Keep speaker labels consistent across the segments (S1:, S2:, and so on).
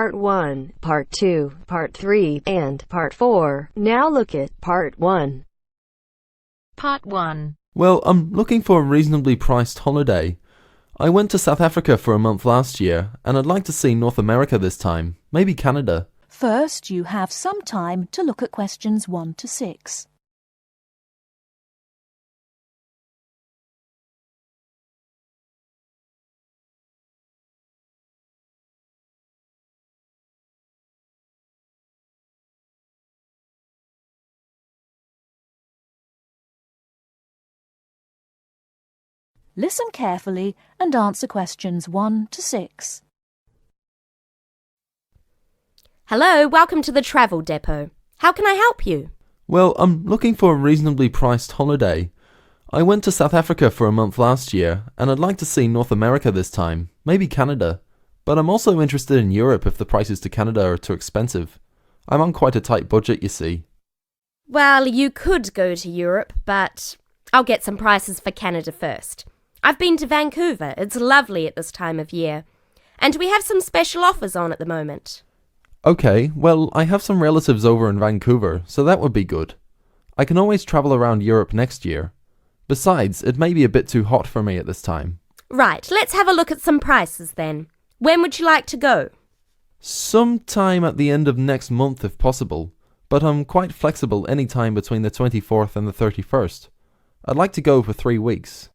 S1: Part 1, Part 2, Part 3, and Part 4. Now look at Part 1.
S2: Part 1.
S3: Well, I'm looking for a reasonably priced holiday. I went to South Africa for a month last year, and I'd like to see North America this time, maybe Canada.
S4: First, you have some time to look at questions 1 to 6. Listen carefully and answer questions 1 to 6.
S2: Hello, welcome to the travel depot. How can I help you?
S3: Well, I'm looking for a reasonably priced holiday. I went to South Africa for a month last year, and I'd like to see North America this time, maybe Canada. But I'm also interested in Europe if the prices to Canada are too expensive. I'm on quite a tight budget, you see.
S2: Well, you could go to Europe, but I'll get some prices for Canada first. I've been to Vancouver. It's lovely at this time of year. And we have some special offers on at the moment.
S3: Okay, well, I have some relatives over in Vancouver, so that would be good. I can always travel around Europe next year. Besides, it may be a bit too hot for me at this time.
S2: Right, let's have a look at some prices then. When would you like to go?
S3: Sometime at the end of next month if possible, but I'm quite flexible any time between the 24th and the 31st. I'd like to go for 3 weeks.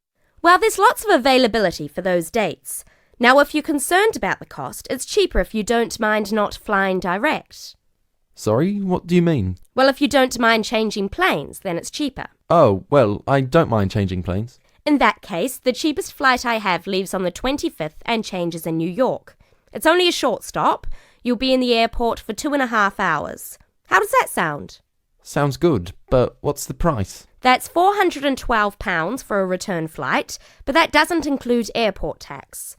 S2: Well, there's lots of availability for those dates. Now, if you're concerned about the cost, it's cheaper if you don't mind not flying direct.
S3: Sorry, what do you mean?
S2: Well, if you don't mind changing planes, then it's cheaper.
S3: Oh, well, I don't mind changing planes.
S2: In that case, the cheapest flight I have leaves on the 25th and changes in New York. It's only a short stop. You'll be in the airport for 2.5 hours. How does that sound?
S3: Sounds good, but what's the price?
S2: That's £412 for a return flight, but that doesn't include airport tax.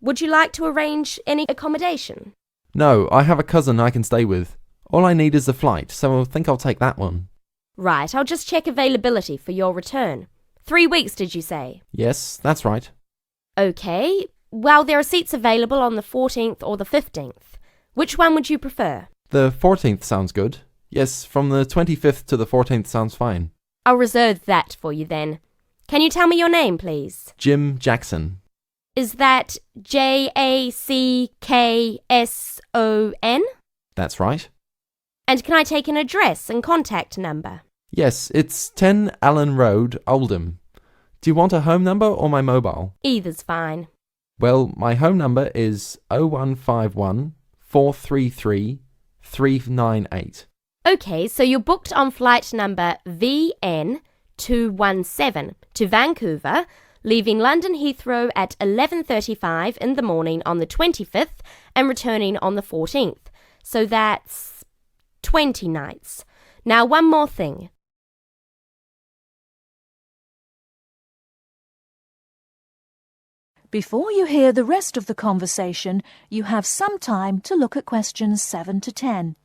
S2: Would you like to arrange any accommodation?
S3: No, I have a cousin I can stay with. All I need is the flight, so I think I'll take that one.
S2: Right, I'll just check availability for your return. 3 weeks, did you say?
S3: Yes, that's right.
S2: Okay, well, there are seats available on the 14th or the 15th. Which one would you prefer?
S3: The 14th sounds good. Yes, from the 25th to the 14th sounds fine.
S2: I'll reserve that for you then. Can you tell me your name, please?
S3: Jim Jackson.
S2: Is that Jackson?
S3: That's right.
S2: And can I take an address and contact number?
S3: Yes, it's 10 Allen Road, Oldham. Do you want a home number or my mobile?
S2: Either's fine.
S3: Well, my home number is 0151 433 398.
S2: Okay, so you're booked on flight number VN217 to Vancouver, leaving London Heathrow at 11:35 in the morning on the 25th and returning on the 14th. So that's 20 nights. Now, one more thing.
S4: Before you hear the rest of the conversation, you have some time to look at questions 7 to 10.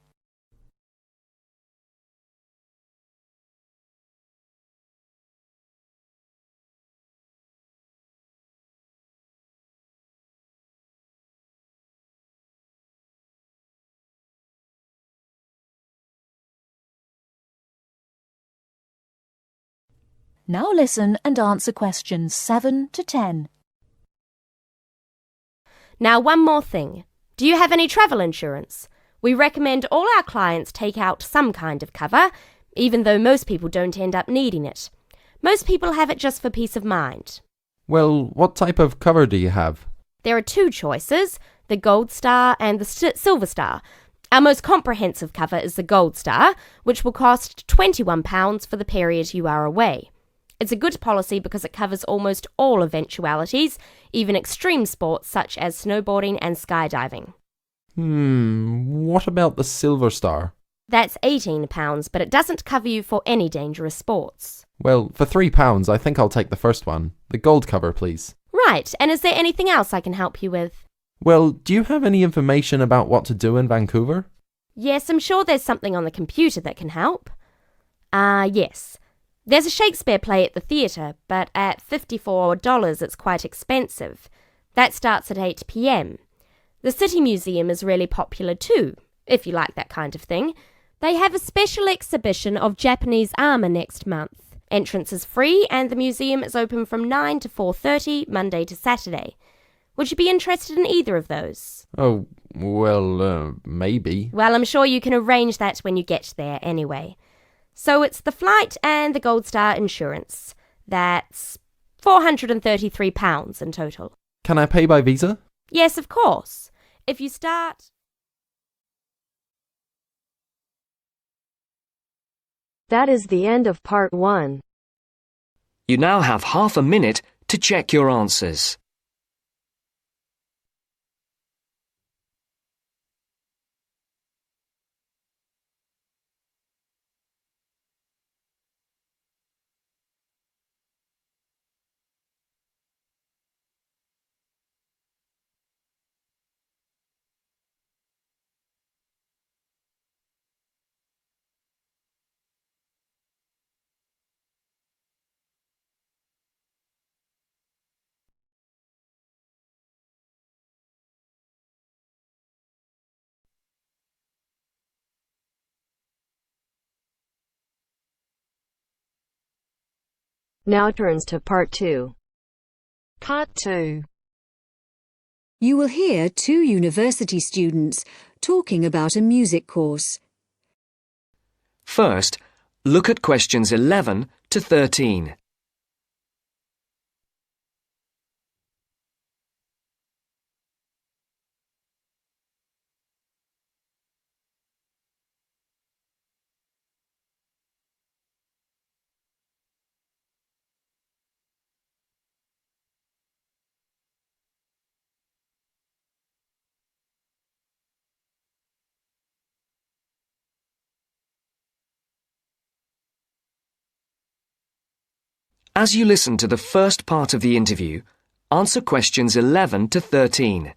S4: Now listen and answer questions 7 to 10.
S2: Now, one more thing. Do you have any travel insurance? We recommend all our clients take out some kind of cover, even though most people don't end up needing it. Most people have it just for peace of mind.
S3: Well, what type of cover do you have?
S2: There are 2 choices, the Gold Star and the Silver Star. Our most comprehensive cover is the Gold Star, which will cost £21 for the period you are away. It's a good policy because it covers almost all eventualities, even extreme sports such as snowboarding and skydiving.
S3: What about the Silver Star?
S2: That's £18, but it doesn't cover you for any dangerous sports.
S3: Well, for £3, I think I'll take the first one. The gold cover, please.
S2: Right, and is there anything else I can help you with?
S3: Well, do you have any information about what to do in Vancouver?
S2: Yes, I'm sure there's something on the computer that can help. Yes. There's a Shakespeare play at the theatre, but at $54 it's quite expensive. That starts at 8 p.m. The City Museum is really popular too, if you like that kind of thing. They have a special exhibition of Japanese armour next month. Entrance is free and the museum is open from 9 to 4:30, Monday to Saturday. Would you be interested in either of those?
S3: Oh, well, maybe.
S2: Well, I'm sure you can arrange that when you get there anyway. So it's the flight and the Gold Star insurance. That's £433 in total.
S3: Can I pay by Visa?
S2: Yes, of course. If you start...
S1: That is the end of part 1.
S5: You now have half a minute to check your answers.
S1: Now turns to part 2.
S4: Part 2. You will hear 2 university students talking about a music course.
S5: First, look at questions 11 to 13. As you listen to the first part of the interview, answer questions 11 to 13.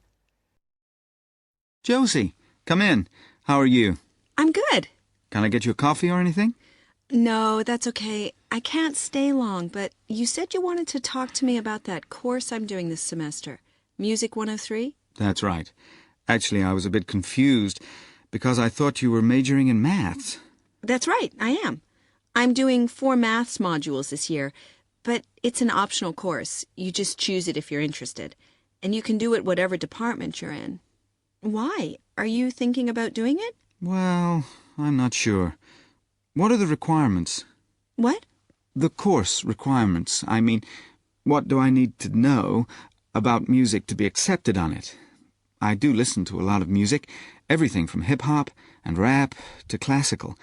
S6: Josie, come in. How are you?
S7: I'm good.
S6: Can I get you a coffee or anything?
S7: No, that's okay. I can't stay long, but you said you wanted to talk to me about that course I'm doing this semester, Music 103?
S6: That's right. Actually, I was a bit confused because I thought you were majoring in maths.
S7: That's right, I am. I'm doing 4 maths modules this year, but it's an optional course. You just choose it if you're interested, and you can do it whatever department you're in. Why? Are you thinking about doing it?
S6: Well, I'm not sure. What are the requirements?
S7: What?
S6: The course requirements. I mean, what do I need to know about music to be accepted on it? I do listen to a lot of music, everything from hip-hop and rap to classical.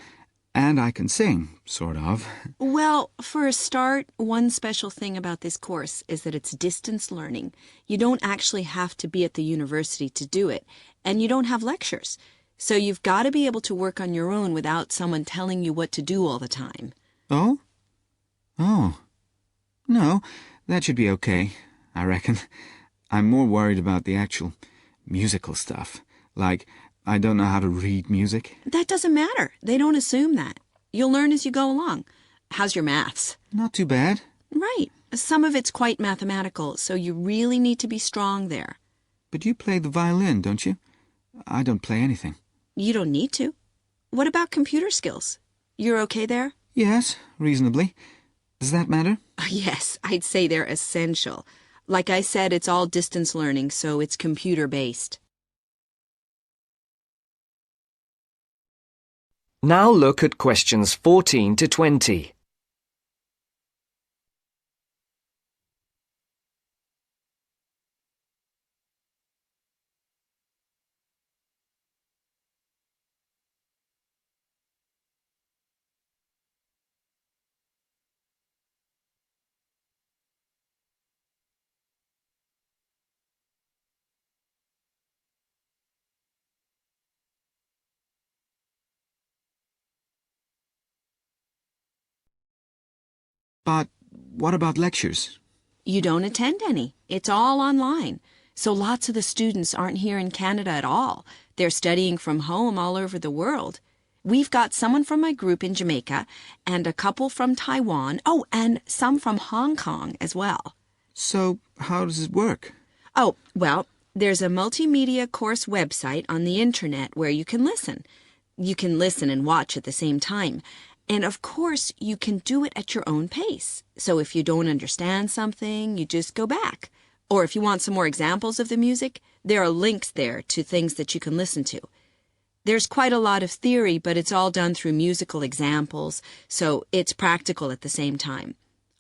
S6: And I can sing, sort of.
S7: Well, for a start, one special thing about this course is that it's distance learning. You don't actually have to be at the university to do it, and you don't have lectures. So you've got to be able to work on your own without someone telling you what to do all the time.
S6: Oh? Oh. No, that should be okay, I reckon. I'm more worried about the actual musical stuff. Like, I don't know how to read music.
S7: That doesn't matter. They don't assume that. You'll learn as you go along. How's your maths?
S6: Not too bad.
S7: Right. Some of it's quite mathematical, so you really need to be strong there.
S6: But you play the violin, don't you? I don't play anything.
S7: You don't need to. What about computer skills? You're okay there?
S6: Yes, reasonably. Does that matter?
S7: Yes, I'd say they're essential. Like I said, it's all distance learning, so it's computer-based.
S5: Now look at questions 14 to 20.
S6: But what about lectures?
S7: You don't attend any. It's all online. So lots of the students aren't here in Canada at all. They're studying from home all over the world. We've got someone from my group in Jamaica and a couple from Taiwan. Oh, and some from Hong Kong as well.
S6: So, how does it work?
S7: Oh, well, There's a multimedia course website on the internet where you can listen. You can listen and watch at the same time. And of course, you can do it at your own pace. So if you don't understand something, you just go back. Or if you want some more examples of the music, there are links there to things that you can listen to. There's quite a lot of theory, but it's all done through musical examples, so it's practical at the same time.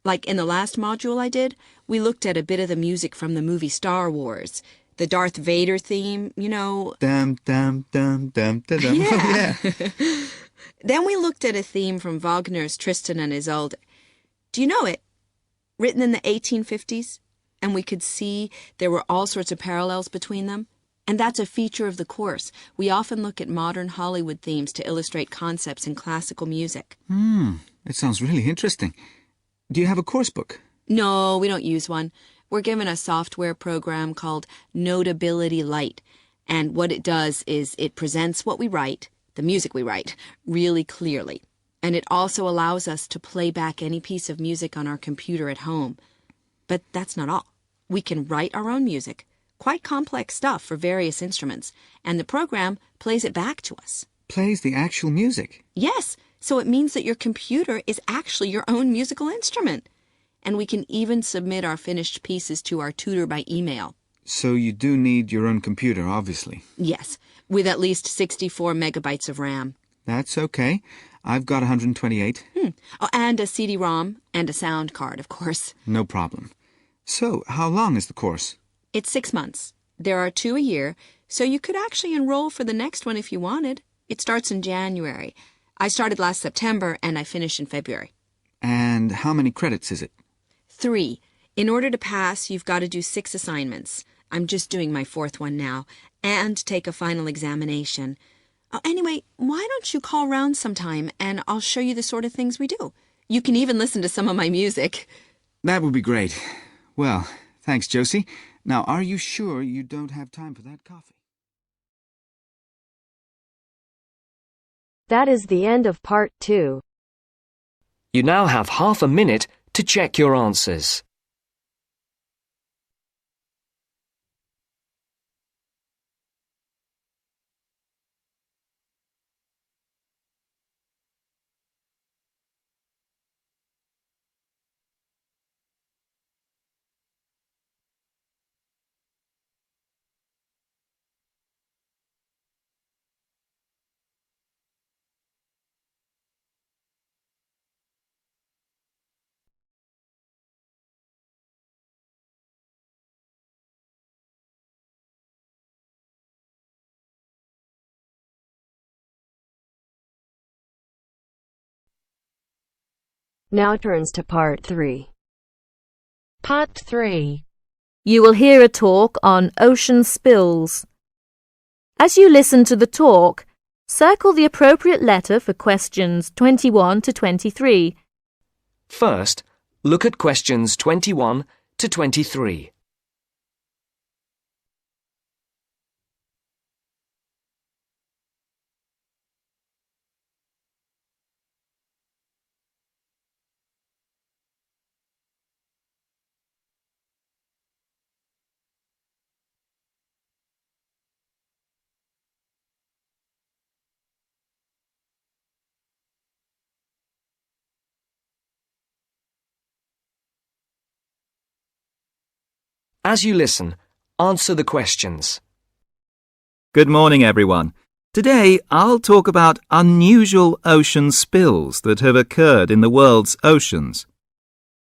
S7: Like in the last module I did, we looked at a bit of the music from the movie Star Wars. The Darth Vader theme, you know.
S6: Dum, dum, dum, dum, dum, dum.
S7: Yeah.
S6: Yeah.
S7: Then we looked at a theme from Wagner's Tristan and Isolde. Do you know it? Written in the 1850s. And we could see there were all sorts of parallels between them. And that's a feature of the course. We often look at modern Hollywood themes to illustrate concepts in classical music.
S6: It sounds really interesting. Do you have a course book?
S7: No, we don't use one. We're given a software program called Notability Lite. And what it does is it presents what we write, the music we write, really clearly. And it also allows us to play back any piece of music on our computer at home. But that's not all. We can write our own music, quite complex stuff for various instruments, and the program plays it back to us.
S6: Plays the actual music?
S7: Yes, so it means that your computer is actually your own musical instrument. And we can even submit our finished pieces to our tutor by email.
S6: So you do need your own computer, obviously.
S7: Yes, with at least 64 megabytes of RAM.
S6: That's okay. I've got 128.
S7: Oh, and a CD-ROM and a sound card, of course.
S6: No problem. So, how long is the course?
S7: It's 6 months. There are 2 a year, so you could actually enroll for the next one if you wanted. It starts in January. I started last September and I finish in February.
S6: And how many credits is it?
S7: 3. In order to pass, you've got to do 6 assignments. I'm just doing my 4th one now. And take a final examination. Oh, anyway, why don't you call round sometime and I'll show you the sort of things we do. You can even listen to some of my music.
S6: That would be great. Well, thanks, Josie. Now, are you sure you don't have time for that coffee?
S1: That is the end of part 2.
S5: You now have half a minute to check your answers.
S1: Now turns to part 3.
S8: Part 3. You will hear a talk on ocean spills. As you listen to the talk, circle the appropriate letter for questions 21 to 23.
S5: First, look at questions 21 to 23. As you listen, answer the questions.
S9: Good morning, everyone. Today, I'll talk about unusual ocean spills that have occurred in the world's oceans.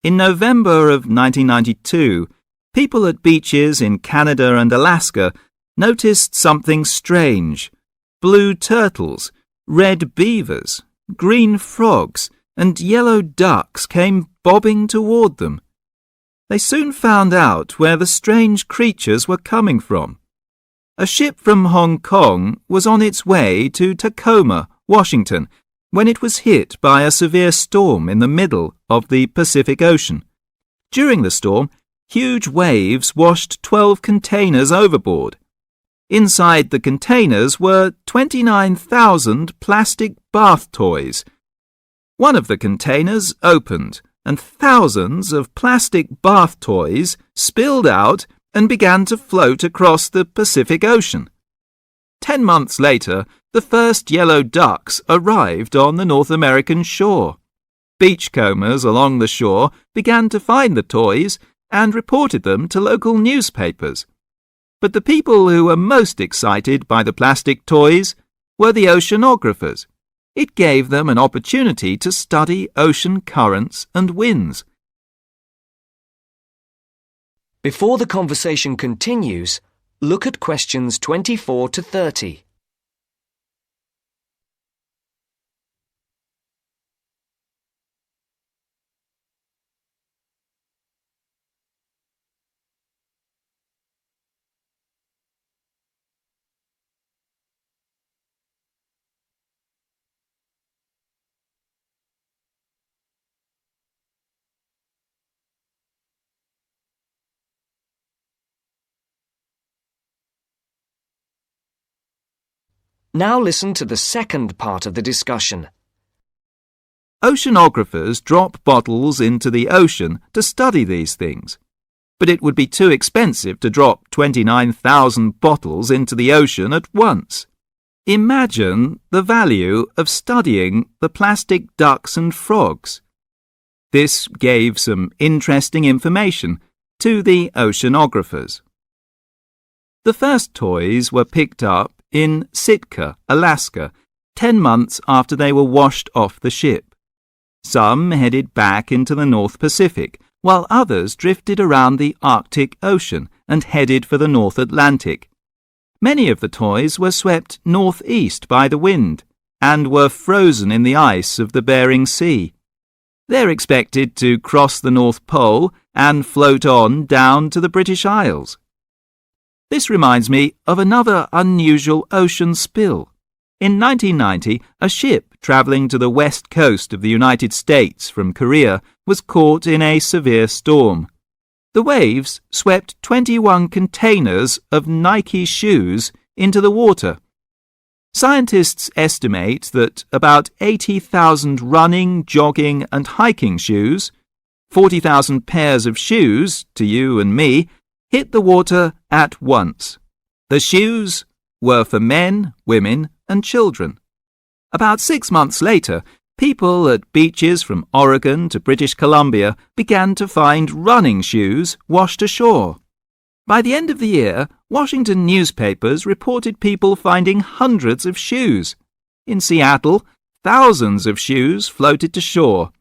S9: In November of 1992, people at beaches in Canada and Alaska noticed something strange. Blue turtles, red beavers, green frogs, and yellow ducks came bobbing toward them. They soon found out where the strange creatures were coming from. A ship from Hong Kong was on its way to Tacoma, Washington, when it was hit by a severe storm in the middle of the Pacific Ocean. During the storm, huge waves washed 12 containers overboard. Inside the containers were 29,000 plastic bath toys. One of the containers opened, and thousands of plastic bath toys spilled out and began to float across the Pacific Ocean. 10 months later, the first yellow ducks arrived on the North American shore. Beachcombers along the shore began to find the toys and reported them to local newspapers. But the people who were most excited by the plastic toys were the oceanographers. It gave them an opportunity to study ocean currents and winds.
S5: Before the conversation continues, look at questions 24 to 30. Now listen to the second part of the discussion.
S9: Oceanographers drop bottles into the ocean to study these things. But it would be too expensive to drop 29,000 bottles into the ocean at once. Imagine the value of studying the plastic ducks and frogs. This gave some interesting information to the oceanographers. The first toys were picked up in Sitka, Alaska, 10 months after they were washed off the ship. Some headed back into the North Pacific, while others drifted around the Arctic Ocean and headed for the North Atlantic. Many of the toys were swept northeast by the wind and were frozen in the ice of the Bering Sea. They're expected to cross the North Pole and float on down to the British Isles. This reminds me of another unusual ocean spill. In 1990, a ship travelling to the west coast of the United States from Korea was caught in a severe storm. The waves swept 21 containers of Nike shoes into the water. Scientists estimate that about 80,000 running, jogging and hiking shoes, 40,000 pairs of shoes, to you and me, hit the water at once. The shoes were for men, women and children. About 6 months later, people at beaches from Oregon to British Columbia began to find running shoes washed ashore. By the end of the year, Washington newspapers reported people finding hundreds of shoes. In Seattle, thousands of shoes floated to shore.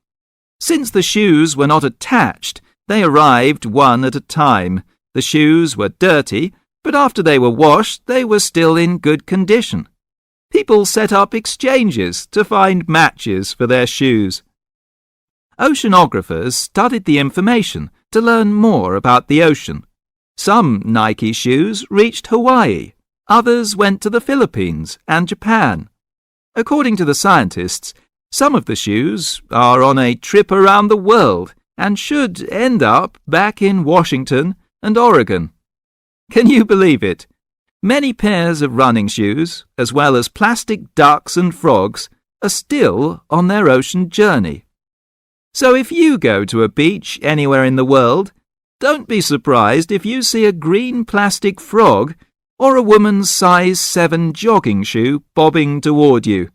S9: Since the shoes were not attached, they arrived one at a time. The shoes were dirty, but after they were washed, they were still in good condition. People set up exchanges to find matches for their shoes. Oceanographers studied the information to learn more about the ocean. Some Nike shoes reached Hawaii, others went to the Philippines and Japan. According to the scientists, some of the shoes are on a trip around the world and should end up back in Washington and Oregon. Can you believe it? Many pairs of running shoes, as well as plastic ducks and frogs, are still on their ocean journey. So if you go to a beach anywhere in the world, don't be surprised if you see a green plastic frog or a woman's size 7 jogging shoe bobbing toward you.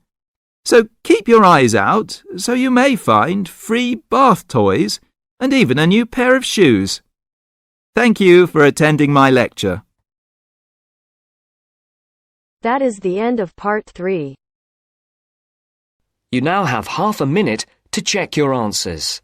S9: So keep your eyes out, so you may find free bath toys and even a new pair of shoes. Thank you for attending my lecture.
S1: That is the end of part 3.
S5: You now have half a minute to check your answers.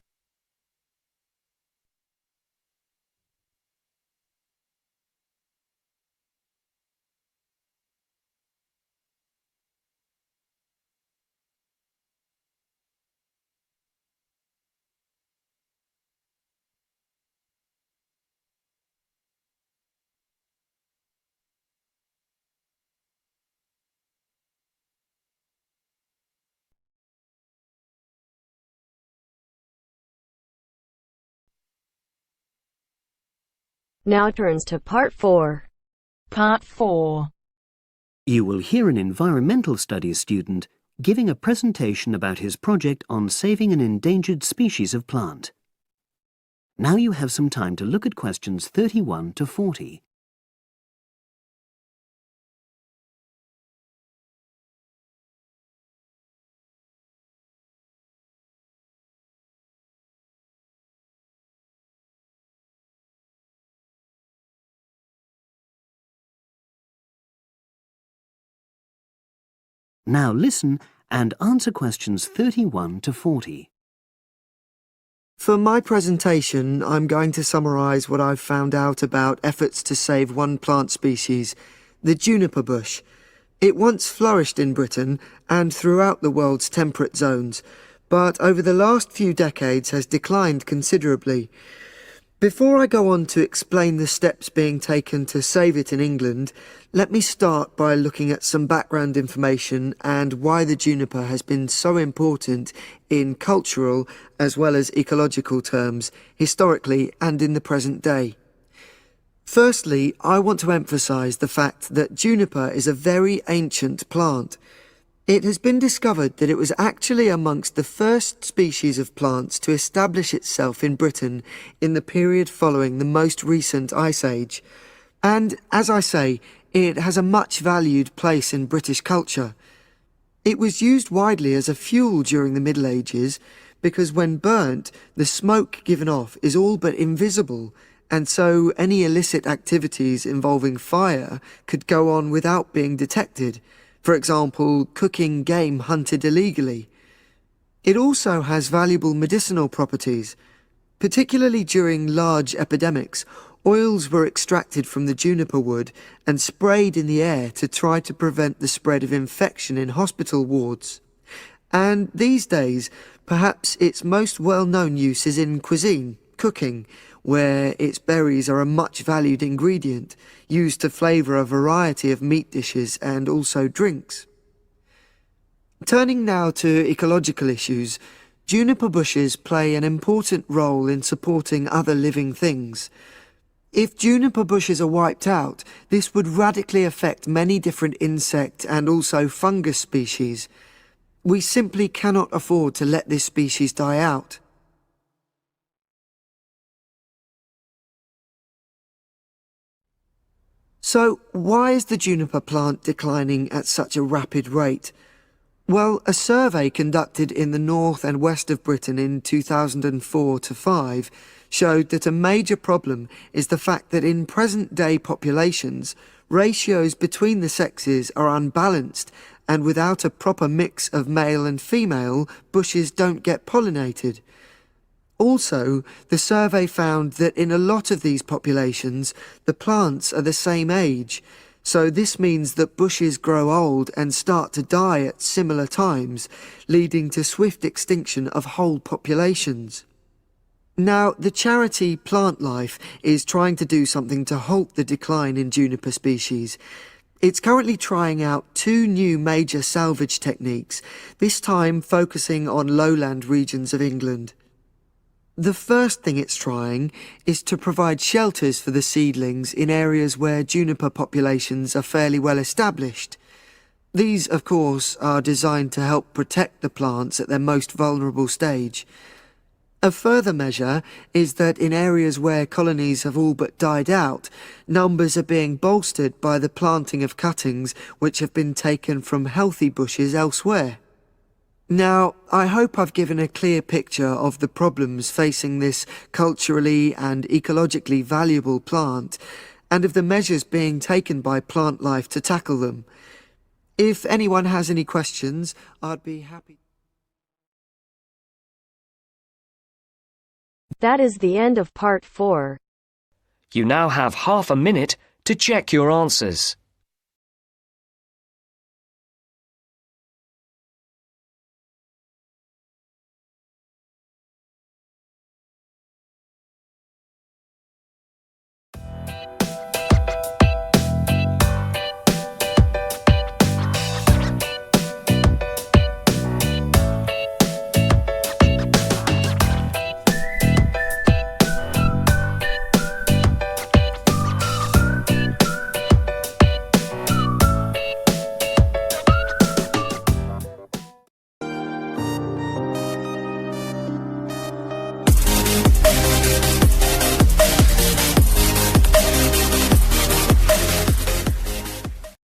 S1: Now turns to part 4.
S10: Part 4.
S11: You will hear an environmental studies student giving a presentation about his project on saving an endangered species of plant. Now you have some time to look at questions 31 to 40. Now listen and answer questions 31 to 40.
S12: For my presentation, I'm going to summarise what I've found out about efforts to save one plant species, the juniper bush. It once flourished in Britain and throughout the world's temperate zones, but over the last few decades has declined considerably. Before I go on to explain the steps being taken to save it in England, let me start by looking at some background information and why the juniper has been so important in cultural as well as ecological terms, historically and in the present day. Firstly, I want to emphasise the fact that juniper is a very ancient plant. It has been discovered that it was actually amongst the first species of plants to establish itself in Britain in the period following the most recent Ice Age. And, as I say, it has a much valued place in British culture. It was used widely as a fuel during the Middle Ages because when burnt, the smoke given off is all but invisible, and so any illicit activities involving fire could go on without being detected. For example, cooking game hunted illegally. It also has valuable medicinal properties. Particularly during large epidemics, oils were extracted from the juniper wood and sprayed in the air to try to prevent the spread of infection in hospital wards. And these days, perhaps its most well-known use is in cuisine, cooking, where its berries are a much valued ingredient, used to flavour a variety of meat dishes and also drinks. Turning now to ecological issues, juniper bushes play an important role in supporting other living things. If juniper bushes are wiped out, this would radically affect many different insect and also fungus species. We simply cannot afford to let this species die out. So, why is the juniper plant declining at such a rapid rate? Well, a survey conducted in the north and west of Britain in 2004-5 showed that a major problem is the fact that in present-day populations, ratios between the sexes are unbalanced, and without a proper mix of male and female, bushes don't get pollinated. Also, the survey found that in a lot of these populations, the plants are the same age, so this means that bushes grow old and start to die at similar times, leading to swift extinction of whole populations. Now, the charity Plant Life is trying to do something to halt the decline in juniper species. It's currently trying out 2 new major salvage techniques, this time focusing on lowland regions of England. The first thing it's trying is to provide shelters for the seedlings in areas where juniper populations are fairly well established. These, of course, are designed to help protect the plants at their most vulnerable stage. A further measure is that in areas where colonies have all but died out, numbers are being bolstered by the planting of cuttings which have been taken from healthy bushes elsewhere. Now, I hope I've given a clear picture of the problems facing this culturally and ecologically valuable plant, and of the measures being taken by Plant Life to tackle them. If anyone has any questions, I'd be happy.
S1: That is the end of part 4.
S5: You now have half a minute to check your answers.